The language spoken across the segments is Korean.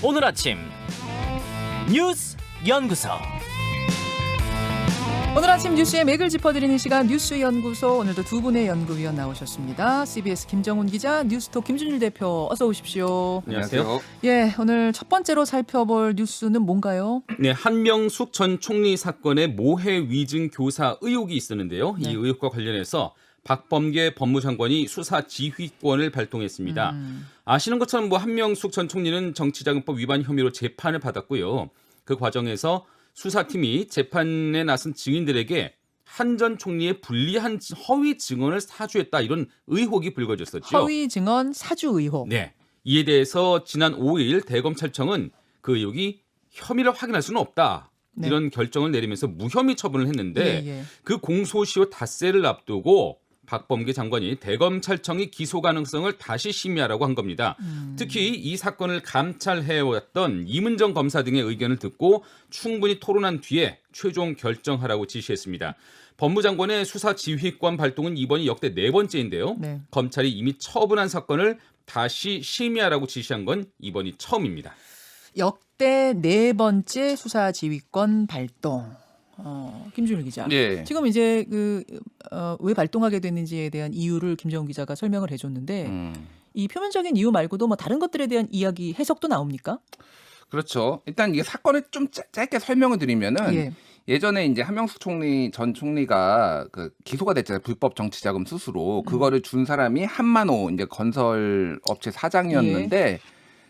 오늘 아침 뉴스 연구소. 오늘 아침 뉴스의 맥을 짚어드리는 시간 뉴스 연구소. 오늘도 두 분의 연구위원 나오셨습니다. CBS 김정훈 기자, 뉴스톱 김준일 대표, 어서 오십시오. 안녕하세요. 예, 오늘 첫 번째로 살펴볼 뉴스는 뭔가요? 네, 한명숙 전 총리 사건의 모해 위증 교사 의혹이 있었는데요. 네. 이 의혹과 관련해서 박범계 법무장관이 수사 지휘권을 발동했습니다. 아시는 것처럼 한명숙 전 총리는 정치자금법 위반 혐의로 재판을 받았고요. 그 과정에서 수사팀이 재판에 나선 증인들에게 한 전 총리의 불리한 허위 증언을 사주했다, 이런 의혹이 불거졌었죠. 허위 증언 사주 의혹. 네, 이에 대해서 지난 5일 대검찰청은 그 의혹이 혐의를 확인할 수는 없다, 네. 이런 결정을 내리면서 무혐의 처분을 했는데 예. 그 공소시효 닷새를 앞두고 박범계 장관이 대검찰청이 기소 가능성을 다시 심의하라고 한 겁니다. 특히 이 사건을 감찰해왔던 이문정 검사 등의 의견을 듣고 충분히 토론한 뒤에 최종 결정하라고 지시했습니다. 법무장관의 수사 지휘권 발동은 이번이 역대 네 번째인데요. 네. 검찰이 이미 처분한 사건을 다시 심의하라고 지시한 건 이번이 처음입니다. 역대 네 번째 수사 지휘권 발동. 김준일 기자. 예. 지금 이제 왜 발동하게 됐는지에 대한 이유를 김정훈 기자가 설명을 해줬는데 이 표면적인 이유 말고도 뭐 다른 것들에 대한 이야기 해석도 나옵니까? 그렇죠. 일단 이게 사건을 좀 짧게 설명을 드리면은 예. 예전에 이제 한명숙 전 총리가 그 기소가 됐잖아요. 불법 정치자금 수수로. 그거를 준 사람이 한만호 이제 건설 업체 사장이었는데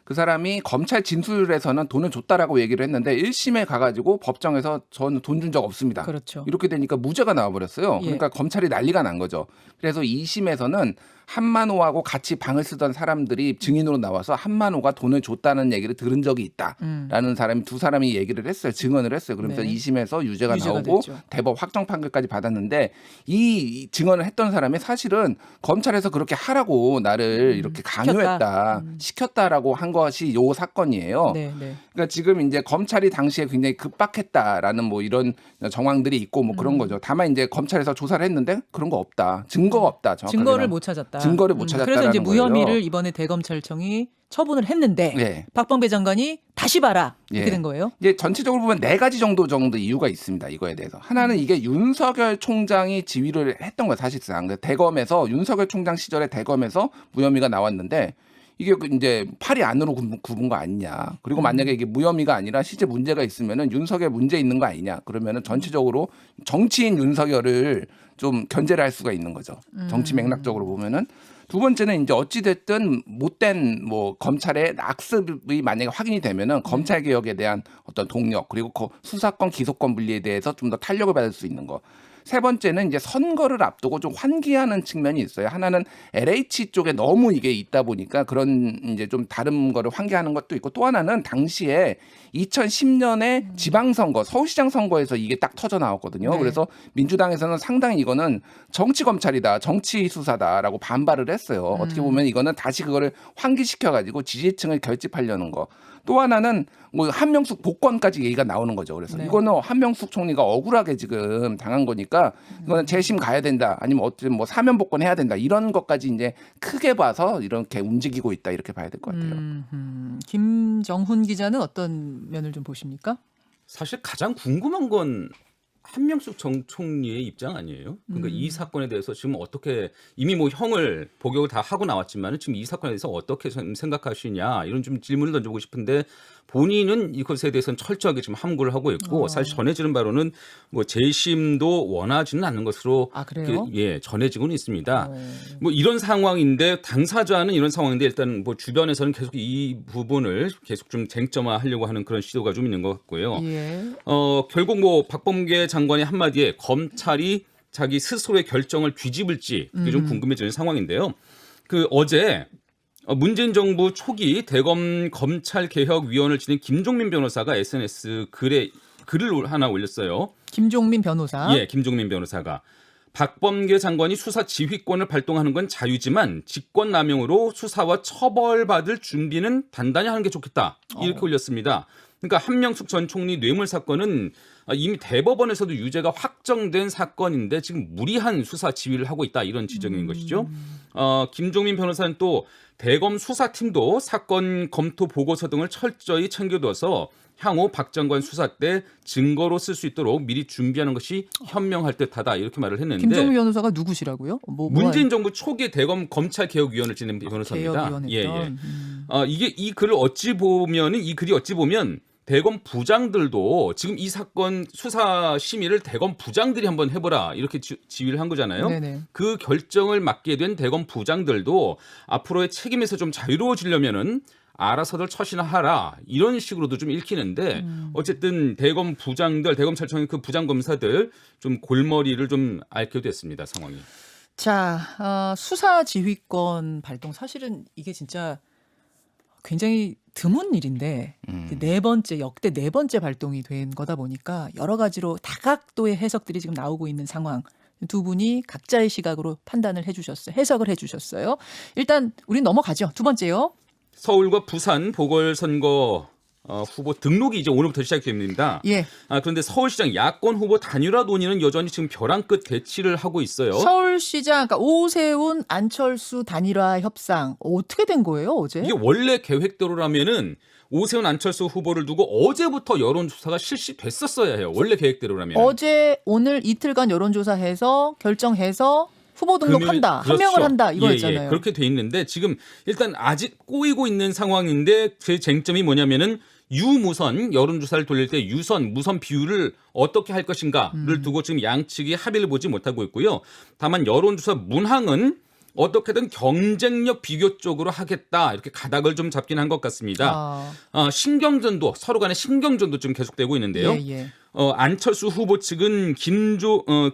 그 사람이 검찰 진술에서는 돈을 줬다라고 얘기를 했는데 1심에 가가지고 법정에서 저는 돈 준 적 없습니다. 그렇죠. 이렇게 되니까 무죄가 나와버렸어요. 예. 그러니까 검찰이 난리가 난 거죠. 그래서 2심에서는 한만호하고 같이 방을 쓰던 사람들이 증인으로 나와서 한만호가 돈을 줬다는 얘기를 들은 적이 있다라는 사람이 두 사람이 얘기를 했어요. 증언을 했어요. 그러면서 네. 2심에서 유죄가 나오고 됐죠. 대법 확정 판결까지 받았는데 이 증언을 했던 사람이 사실은 검찰에서 그렇게 하라고 나를 이렇게 강요했다, 시켰다라고 한 것이 요 사건이에요. 네. 그러니까 지금 이제 검찰이 당시에 굉장히 급박했다라는 뭐 이런 정황들이 있고 뭐 그런 거죠. 다만 이제 검찰에서 조사를 했는데 그런 거 없다, 증거가 없다. 정확하게는. 증거를 못 찾았다. 증거를 못 그래서 찾았다라는 이제 거예요. 무혐의를 이번에 대검찰청이 처분을 했는데 네. 박범계 장관이 다시 봐라 이렇게 예. 된 거예요. 이제 전체적으로 보면 네 가지 정도 이유가 있습니다. 이거에 대해서. 하나는 이게 윤석열 총장이 지휘를 했던 거예요. 사실상. 대검에서 윤석열 총장 시절에 대검에서 무혐의가 나왔는데 이게 이제 팔이 안으로 굽은 거 아니냐. 그리고 만약에 이게 무혐의가 아니라 실제 문제가 있으면은 윤석열 문제 있는 거 아니냐. 그러면은 전체적으로 정치인 윤석열을 좀 견제를 할 수가 있는 거죠. 정치 맥락적으로 보면은. 두 번째는 이제 어찌 됐든 못된 뭐 검찰의 악습이 만약에 확인이 되면은 검찰 개혁에 대한 어떤 동력 그리고 수사권 기소권 분리에 대해서 좀 더 탄력을 받을 수 있는 거. 세 번째는 이제 선거를 앞두고 좀 환기하는 측면이 있어요. 하나는 LH 쪽에 너무 이게 있다 보니까 그런 이제 좀 다른 거를 환기하는 것도 있고, 또 하나는 당시에 2010년에 지방선거, 서울시장 선거에서 이게 딱 터져 나왔거든요. 네. 그래서 민주당에서는 상당히 이거는 정치 검찰이다, 정치 수사다라고 반발을 했어요. 어떻게 보면 이거는 다시 그거를 환기시켜가지고 지지층을 결집하려는 거. 또 하나는 뭐 한명숙 복권까지 얘기가 나오는 거죠. 그래서 네. 이거는 한명숙 총리가 억울하게 지금 당한 거니까 이거는 재심 가야 된다, 아니면 어쨌든 뭐 사면 복권해야 된다, 이런 것까지 이제 크게 봐서 이렇게 움직이고 있다, 이렇게 봐야 될 것 같아요. 김정훈 기자는 어떤 면을 좀 보십니까? 사실 가장 궁금한 건 한명숙 전 총리의 입장 아니에요? 그러니까 이 사건에 대해서 지금 어떻게, 이미 뭐 형을 복역을 다 하고 나왔지만 지금 이 사건에 대해서 어떻게 생각하시냐, 이런 좀 질문을 던져보고 싶은데 본인은 이것에 대해서는 철저하게 지금 함구를 하고 있고 사실 전해지는 바로는 뭐 재심도 원하지는 않는 것으로 그래요? 전해지고는 있습니다. 뭐 이런 상황인데, 당사자는 이런 상황인데 일단 뭐 주변에서는 계속 이 부분을 계속 좀 쟁점화하려고 하는 그런 시도가 좀 있는 것 같고요. 예. 결국 뭐 박범계 장관의 한마디에 검찰이 자기 스스로의 결정을 뒤집을지 그게 좀 궁금해지는 상황인데요. 어제 문재인 정부 초기 대검 검찰개혁위원을 지낸 김종민 변호사가 SNS 글을 하나 올렸어요. 김종민 변호사. 예, 김종민 변호사가 박범계 장관이 수사 지휘권을 발동하는 건 자유지만 직권남용으로 수사와 처벌받을 준비는 단단히 하는 게 좋겠다, 이렇게 올렸습니다. 그러니까 한명숙 전 총리 뇌물 사건은 이미 대법원에서도 유죄가 확정된 사건인데 지금 무리한 수사 지휘를 하고 있다 이런 지적인 것이죠. 김종민 변호사는 또 대검 수사팀도 사건 검토 보고서 등을 철저히 챙겨둬서 향후 박 장관 수사 때 증거로 쓸 수 있도록 미리 준비하는 것이 현명할 듯하다 이렇게 말을 했는데 김종민 변호사가 누구시라고요? 문재인 정부 초기 대검 검찰개혁위원을 지낸 변호사입니다. 개혁위원했던. 이게 이 글을 어찌 보면은 이 글이 어찌 보면 대검 부장들도 지금 이 사건 수사 심의를 대검 부장들이 한번 해보라 이렇게 지휘를 한 거잖아요. 네네. 그 결정을 맡게 된 대검 부장들도 앞으로의 책임에서 좀 자유로워지려면은 알아서들 처신을 하라 이런 식으로도 좀 읽히는데 어쨌든 대검 부장들, 대검찰청의 그 부장 검사들 좀 골머리를 좀 앓게 됐습니다 상황이. 자, 수사 지휘권 발동 사실은 이게 진짜 굉장히 드문 일인데 역대 네 번째 발동이 된 거다 보니까 여러 가지로 다각도의 해석들이 지금 나오고 있는 상황. 두 분이 각자의 시각으로 판단을 해주셨어요. 해석을 해주셨어요. 일단 우린 넘어가죠. 두 번째요. 서울과 부산 보궐선거 후보 등록이 이제 오늘부터 시작됩니다. 예. 그런데 서울시장 야권 후보 단일화 논의는 여전히 지금 벼랑 끝 대치를 하고 있어요. 서울시장, 그러니까 오세훈, 안철수 단일화 협상 어떻게 된 거예요 어제? 이게 원래 계획대로라면은 오세훈, 안철수 후보를 두고 어제부터 여론조사가 실시됐었어야 해요. 원래 계획대로라면. 어제 오늘 이틀간 여론조사해서 결정해서 후보 등록한다. 그렇죠. 한 명을 한다 이거였잖아요. 예, 그렇게 돼 있는데 지금 일단 아직 꼬이고 있는 상황인데 그 쟁점이 뭐냐면은 유무선 여론조사를 돌릴 때 유선, 무선 비율을 어떻게 할 것인가를 두고 지금 양측이 합의를 보지 못하고 있고요. 다만 여론조사 문항은 어떻게든 경쟁력 비교 쪽으로 하겠다 이렇게 가닥을 좀 잡긴 한 것 같습니다. 신경전도 서로 간의 신경전도 좀 계속되고 있는데요. 예. 안철수 후보 측은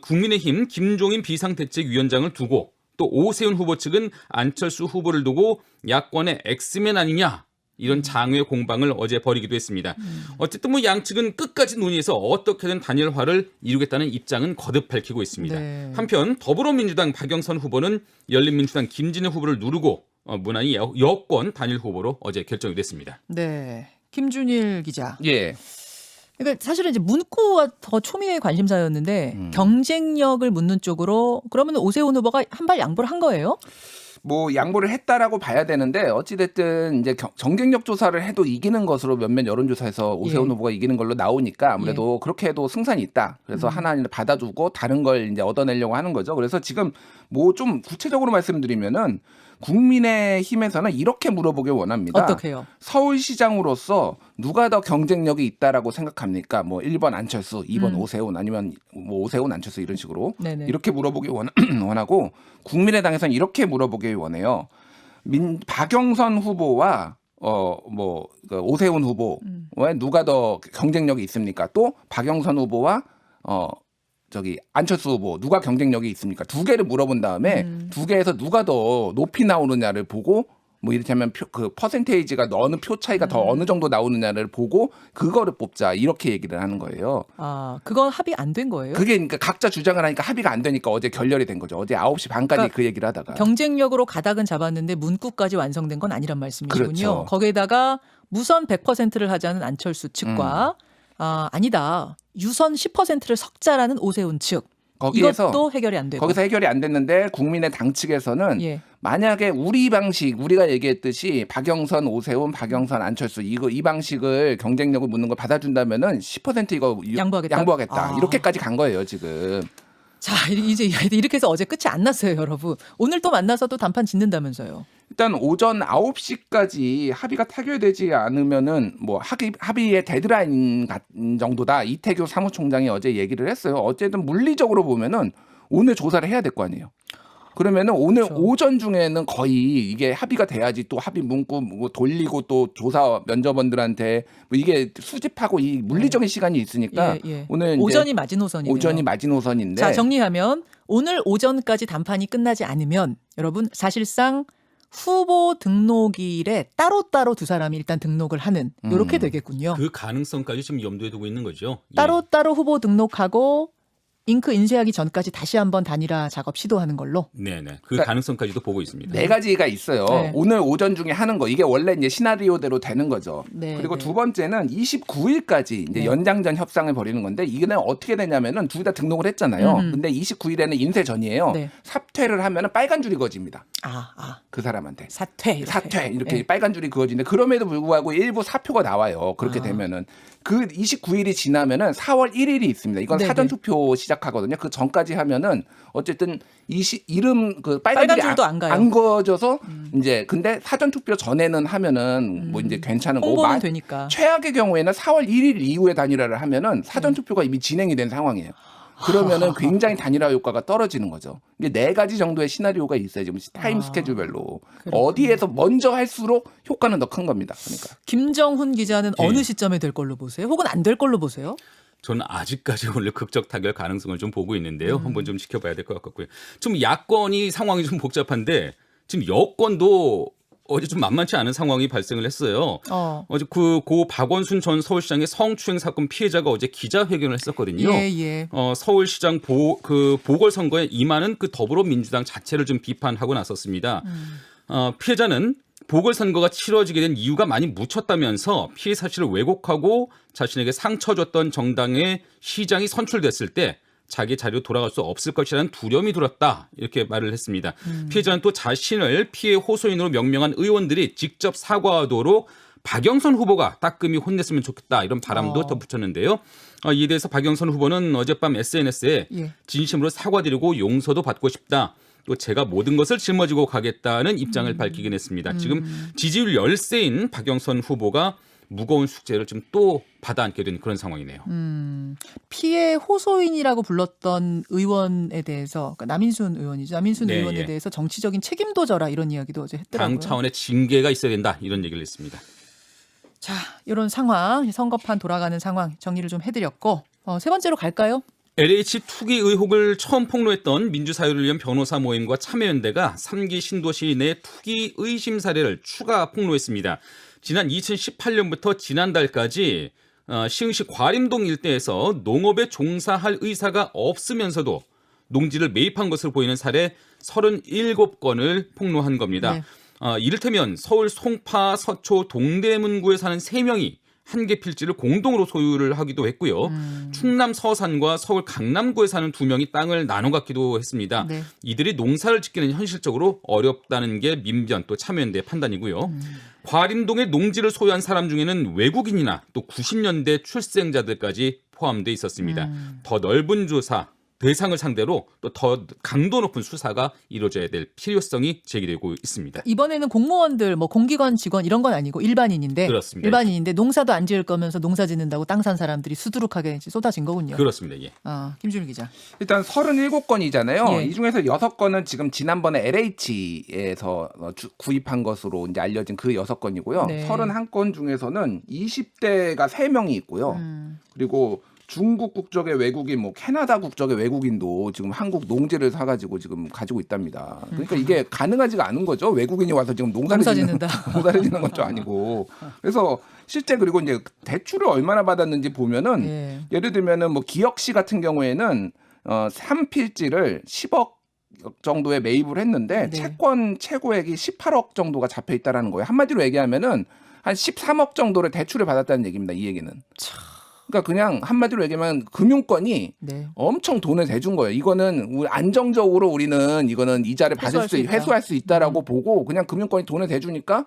국민의힘 김종인 비상대책위원장을 두고 또 오세훈 후보 측은 안철수 후보를 두고 야권의 엑스맨 아니냐 이런 장외 공방을 어제 벌이기도 했습니다. 어쨌든 뭐 양측은 끝까지 논의해서 어떻게든 단일화를 이루겠다는 입장은 거듭 밝히고 있습니다. 네. 한편 더불어민주당 박영선 후보는 열린민주당 김진애 후보를 누르고 무난히 여권 단일 후보로 어제 결정이 됐습니다. 네. 김준일 기자. 예. 그러니까 사실은 이제 문구가 더 초미의 관심사였는데 경쟁력을 묻는 쪽으로 그러면 오세훈 후보가 한 발 양보를 한 거예요? 뭐 양보를 했다라고 봐야 되는데 어찌됐든 이제 경쟁력 조사를 해도 이기는 것으로 몇몇 여론조사에서 오세훈 후보가 이기는 걸로 나오니까 아무래도 그렇게 해도 승산이 있다. 그래서 하나는 받아두고 다른 걸 이제 얻어내려고 하는 거죠. 그래서 지금 뭐 좀 구체적으로 말씀드리면은 국민의힘에서는 이렇게 물어보길 원합니다. 어떻게요? 서울시장으로서 누가 더 경쟁력이 있다라고 생각합니까? 뭐 1번 안철수, 2번 오세훈 아니면 뭐 오세훈 안철수 이런 식으로 네네. 이렇게 물어보길 원하고 국민의당에서는 이렇게 물어보길 원해요. 박영선 후보와 그 오세훈 후보와 누가 더 경쟁력이 있습니까? 또 박영선 후보와 안철수 후보 누가 경쟁력이 있습니까? 두 개를 물어본 다음에 두 개에서 누가 더 높이 나오느냐를 보고 뭐 이를테면 그 퍼센테이지가 어느 표 차이가 더 어느 정도 나오느냐를 보고 그거를 뽑자 이렇게 얘기를 하는 거예요. 그건 합의 안 된 거예요? 그게 그러니까 각자 주장을 하니까 합의가 안 되니까 어제 결렬이 된 거죠. 어제 9시 반까지 그러니까 그 얘기를 하다가 경쟁력으로 가닥은 잡았는데 문구까지 완성된 건 아니란 말씀이시군요. 그렇죠. 거기에다가 무선 100%를 하자는 안철수 측과 아니다. 유선 10%를 섞자라는 오세훈 측. 거기에서 이것도 해결이 안 되고. 거기서 해결이 안 됐는데 국민의당 측에서는 만약에 우리가 얘기했듯이 박영선, 오세훈, 박영선, 안철수 이 방식을 경쟁력을 묻는 걸 받아준다면은 10% 이거 양보하겠다. 이렇게까지 간 거예요 지금. 자 이제 이렇게 해서 어제 끝이 안 났어요 여러분. 오늘 또 만나서 또 단판 짓는다면서요. 일단 오전 9시까지 합의가 타결되지 않으면은 뭐 합의의 데드라인 정도다. 이태규 사무총장이 어제 얘기를 했어요. 어쨌든 물리적으로 보면은 오늘 조사를 해야 될 거 아니에요. 그러면은 오늘 오전 중에는 거의 이게 합의가 돼야지 또 합의 문구 뭐 돌리고 또 조사 면접원들한테 뭐 이게 수집하고 이 물리적인 시간이 있으니까 오늘 오전이 마지노선이네요. 오전이 마지노선인데. 자 정리하면 오늘 오전까지 단판이 끝나지 않으면 여러분 사실상 후보 등록일에 따로따로 두 사람이 일단 등록을 하는 이렇게 되겠군요. 그 가능성까지 지금 염두에 두고 있는 거죠. 따로따로 후보 등록하고 잉크 인쇄하기 전까지 다시 한번 단일화 작업 시도하는 걸로. 네네. 그 그러니까 가능성까지도 보고 있습니다. 네 가지가 있어요. 네. 오늘 오전 중에 하는 거 이게 원래 이제 시나리오대로 되는 거죠. 네, 그리고 네. 두 번째는 29일까지 이제 네. 연장전 협상을 벌이는 건데 이게는 어떻게 되냐면은 둘 다 등록을 했잖아요. 근데 29일에는 인쇄 전이에요. 네. 사퇴를 하면은 빨간 줄이 그어집니다. 그 그 사람한테. 사퇴 이렇게. 사퇴 이렇게 네. 빨간 줄이 그어지는데 그럼에도 불구하고 일부 사표가 나와요. 그렇게 되면은 그 29일이 지나면은 4월 1일이 있습니다. 이건 네네. 사전 투표 시작하거든요. 그 전까지 하면은 어쨌든 이름 그 빨간 빨간 줄이 줄도 안 가요. 안 그어져서 이제 근데 사전 투표 전에는 하면은 뭐 이제 괜찮은 거고 홍보는 되니까. 최악의 경우에는 4월 1일 이후에 단일화를 하면은 사전 투표가 이미 진행이 된 상황이에요. 그러면은 굉장히 단일화 효과가 떨어지는 거죠. 이게 네 가지 정도의 시나리오가 있어요. 지금 타임 스케줄별로. 어디에서 먼저 할수록 효과는 더 큰 겁니다. 그러니까. 김정훈 기자는 예. 어느 시점에 될 걸로 보세요? 혹은 안 될 걸로 보세요? 저는 아직까지 원래 극적 타결 가능성을 좀 보고 있는데요. 한번 좀 지켜봐야 될 것 같고요. 좀 야권이 상황이 좀 복잡한데 지금 여권도 어제 좀 만만치 않은 상황이 발생을 했어요. 어제 고 박원순 전 서울시장의 성추행 사건 피해자가 어제 기자회견을 했었거든요. 예. 서울시장 보궐선거에 임하는 그 더불어민주당 자체를 좀 비판하고 나섰습니다. 피해자는 보궐선거가 치러지게 된 이유가 많이 묻혔다면서 피해 사실을 왜곡하고 자신에게 상처 줬던 정당의 시장이 선출됐을 때 자기 자리로 돌아갈 수 없을 것이라는 두려움이 들었다 이렇게 말을 했습니다. 피해자는 또 자신을 피해 호소인으로 명명한 의원들이 직접 사과하도록 박영선 후보가 따끔히 혼냈으면 좋겠다 이런 바람도 덧붙였는데요. 이에 대해서 박영선 후보는 어젯밤 SNS에 예. 진심으로 사과드리고 용서도 받고 싶다. 또 제가 모든 것을 짊어지고 가겠다는 입장을 밝히긴 했습니다. 지금 지지율 열세인 박영선 후보가 무거운 숙제를 좀 또 받아안게 된 그런 상황이네요. 피해 호소인이라고 불렀던 의원에 대해서 그러니까 남인순 의원이죠. 남인순 네, 의원에 예. 대해서 정치적인 책임도 져라 이런 이야기도 어제 했더라고요. 당 차원의 징계가 있어야 된다 이런 얘기를 했습니다. 자, 이런 상황, 선거판 돌아가는 상황 정리를 좀 해드렸고 세 번째로 갈까요? LH 투기 의혹을 처음 폭로했던 민주사회를 위한 변호사 모임과 참여연대가 3기 신도시 내 투기 의심 사례를 추가 폭로했습니다. 지난 2018년부터 지난달까지 시흥시 과림동 일대에서 농업에 종사할 의사가 없으면서도 농지를 매입한 것으로 보이는 사례 37건을 폭로한 겁니다. 네. 이를테면 서울 송파, 서초, 동대문구에 사는 3명이 한 개 필지를 공동으로 소유를 하기도 했고요. 충남 서산과 서울 강남구에 사는 2명이 땅을 나눠 갖기도 했습니다. 네. 이들이 농사를 짓기는 현실적으로 어렵다는 게 민변 또 참여연대의 판단이고요. 과림동의 농지를 소유한 사람 중에는 외국인이나 또 90년대 출생자들까지 포함돼 있었습니다. 더 넓은 조사 대상을 상대로 또 더 강도 높은 수사가 이루어져야 될 필요성이 제기되고 있습니다. 이번에는 공무원들, 뭐 공기관 직원 이런 건 아니고 일반인인데, 그렇습니다. 일반인인데 농사도 안 지을 거면서 농사 짓는다고 땅 산 사람들이 수두룩하게 이제 쏟아진 거군요. 그렇습니다. 예. 김준일 기자. 일단 37건이잖아요. 예. 이 중에서 6건은 지금 지난번에 LH에서 구입한 것으로 이제 알려진 그 6건이고요. 네. 31건 중에서는 20대가 3명이 있고요. 그리고 중국 국적의 외국인, 뭐 캐나다 국적의 외국인도 지금 한국 농지를 사가지고 지금 가지고 있답니다. 그러니까 이게 가능하지가 않은 거죠. 외국인이 와서 지금 농사를 짓는 것도 아니고. 그래서 실제 그리고 이제 대출을 얼마나 받았는지 보면은 예를 들면은 뭐 기혁 씨 같은 경우에는 3필지를 10억 정도에 매입을 했는데 네. 채권 최고액이 18억 정도가 잡혀 있다라는 거예요. 한마디로 얘기하면은 한 13억 정도를 대출을 받았다는 얘기입니다. 이 얘기는. 그러니까 그냥 한마디로 얘기하면 금융권이 네. 엄청 돈을 대준 거예요. 이거는 안정적으로 우리는 이거는 이자를 받을 회수할 수 있다라고 보고 그냥 금융권이 돈을 대주니까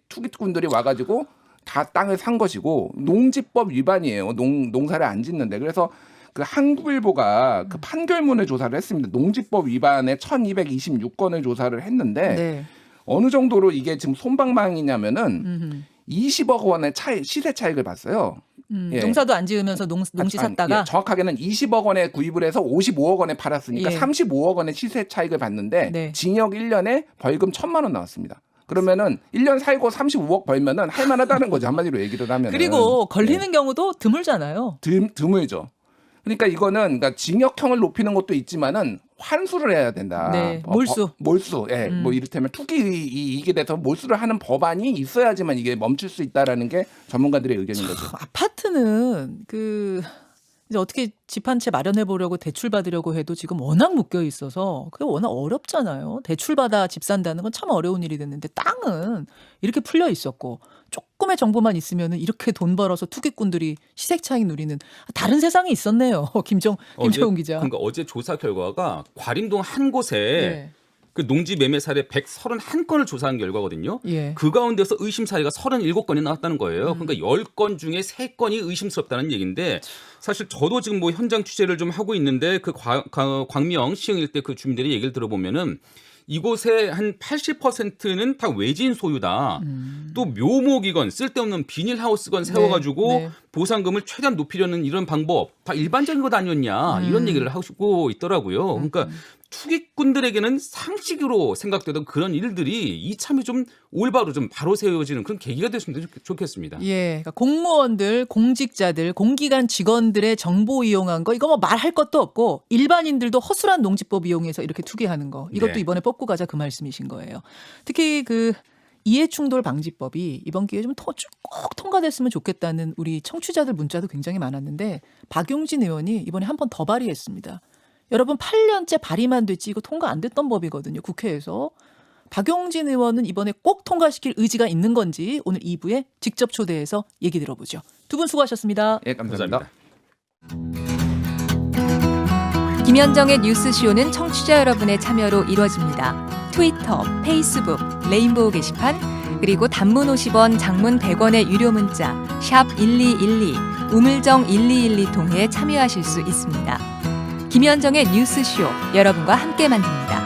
투기꾼들이 와가지고 다 땅을 산 것이고 농지법 위반이에요. 농사를 안 짓는데 그래서 그 한국일보가 그 판결문을 조사를 했습니다. 농지법 위반에 1,226건을 조사를 했는데 네. 어느 정도로 이게 지금 솜방망이냐면은 20억 원의 시세 차익을 봤어요. 예. 농사도 안 지으면서 농지 샀다가 정확하게는 20억 원에 구입을 해서 55억 원에 팔았으니까 예. 35억 원의 시세 차익을 봤는데 네. 징역 1년에 벌금 1,000만 원 나왔습니다. 그러면은 1년 살고 35억 벌면은 할 만하다는 거죠. 한마디로 얘기를 하면. 그리고 걸리는 경우도 드물잖아요. 드물죠. 그러니까 이거는 그러니까 징역형을 높이는 것도 있지만은 환수를 해야 된다. 네, 몰수. 몰수. 예. 뭐 이를테면 투기 이익에 대해서 몰수를 하는 법안이 있어야지만 이게 멈출 수 있다라는 게 전문가들의 의견인 거죠. 아파트는 그 이제 어떻게 집 한 채 마련해 보려고 대출 받으려고 해도 지금 워낙 묶여 있어서 그게 워낙 어렵잖아요. 대출 받아 집 산다는 건 참 어려운 일이 됐는데 땅은 이렇게 풀려 있었고 조금의 정보만 있으면은 이렇게 돈 벌어서 투기꾼들이 시세 차익 누리는 다른 세상이 있었네요. 김정훈 기자. 그러니까 어제 조사 결과가 과림동 한 곳에 예. 그 농지 매매 사례 131건을 조사한 결과거든요. 예. 그 가운데서 의심 사례가 37건이 나왔다는 거예요. 그러니까 10건 중에 3건이 의심스럽다는 얘기인데 사실 저도 지금 뭐 현장 취재를 좀 하고 있는데 그 광명 시흥 일대 그 주민들의 얘기를 들어보면은 이곳의 한 80%는 다 외지인 소유다. 또 묘목이건 쓸데없는 비닐하우스건 세워가지고 네. 보상금을 최대한 높이려는 이런 방법 다 일반적인 것 아니었냐 이런 얘기를 하고 있더라고요. 그러니까 투기꾼들에게는 상식으로 생각되던 그런 일들이 이참에 좀 올바로 좀 바로 세워지는 그런 계기가 됐으면 좋겠습니다. 예, 그러니까 공무원들, 공직자들, 공기관 직원들의 정보 이용한 거 이거 뭐 말할 것도 없고 일반인들도 허술한 농지법 이용해서 이렇게 투기하는 거 이것도 네. 이번에 뽑고 가자 그 말씀이신 거예요. 특히 그 이해충돌 방지법이 이번 기회에 좀 꼭 통과됐으면 좋겠다는 우리 청취자들 문자도 굉장히 많았는데 박용진 의원이 이번에 한 번 더 발의했습니다. 여러분 8년째 발의만 됐지 이거 통과 안 됐던 법이거든요. 국회에서. 박용진 의원은 이번에 꼭 통과시킬 의지가 있는 건지 오늘 2부에 직접 초대해서 얘기 들어보죠. 두 분 수고하셨습니다. 예, 감사합니다. 김현정의 뉴스쇼는 청취자 여러분의 참여로 이루어집니다. 트위터, 페이스북, 레인보우 게시판, 그리고 단문 50원, 장문 100원의 유료 문자 샵 1212, 우물정 1212 통해 참여하실 수 있습니다. 김현정의 뉴스쇼, 여러분과 함께 만듭니다.